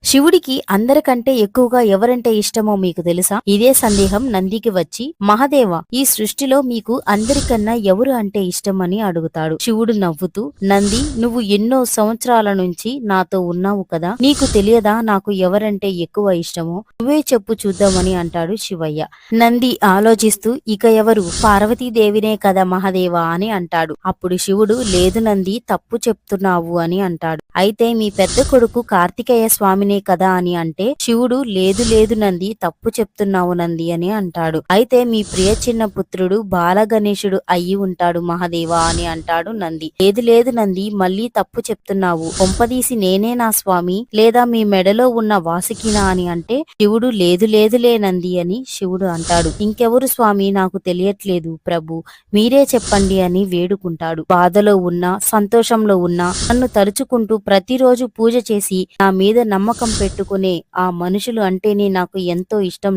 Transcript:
శివుడికి అందరికంటే ఎక్కువగా ఎవరంటే ఇష్టమో మీకు తెలుసా? ఇదే సందేహం నందికి వచ్చి, మహదేవ, ఈ సృష్టిలో మీకు అందరికన్నా ఎవరు అంటే ఇష్టమని అడుగుతాడు. శివుడు నవ్వుతూ, నంది, నువ్వు ఎన్నో సంవత్సరాల నుంచి నాతో ఉన్నావు కదా, నీకు తెలియదా నాకు ఎవరంటే ఎక్కువ ఇష్టమో? నువ్వే చెప్పు చూద్దామని అంటాడు శివయ్య. నంది ఆలోచిస్తూ, ఇక ఎవరు, పార్వతీదేవినే కదా మహదేవ అని అంటాడు. అప్పుడు శివుడు, లేదు నంది, తప్పు చెప్తున్నావు అని అంటాడు. అయితే మీ పెద్ద కొడుకు కార్తికేయ స్వామినే కదా అని అంటే, శివుడు, లేదు లేదు నంది, తప్పు చెప్తున్నావు నంది అని అంటాడు. అయితే మీ ప్రియ చిన్న పుత్రుడు బాల గణేశుడు అయ్యి ఉంటాడు మహదేవా అని అంటాడు నంది. లేదు లేదు నంది, మళ్ళీ తప్పు చెప్తున్నావు, కొంపదీసి నేనే నా స్వామి, లేదా మీ మెడలో ఉన్న వాసుకినా అని అంటే, శివుడు, లేదు లేదులే నంది అని శివుడు అంటాడు. ఇంకెవరు స్వామి, నాకు తెలియట్లేదు ప్రభు, మీరే చెప్పండి అని వేడుకుంటాడు. బాధలో ఉన్నా సంతోషంలో ఉన్నా నన్ను తలుచుకుంటూ ప్రతిరోజు పూజ చేసి నా మీద నమ్మకం పెట్టుకునే ఆ మనుషులు అంటేనే నాకు ఎంతో ఇష్టం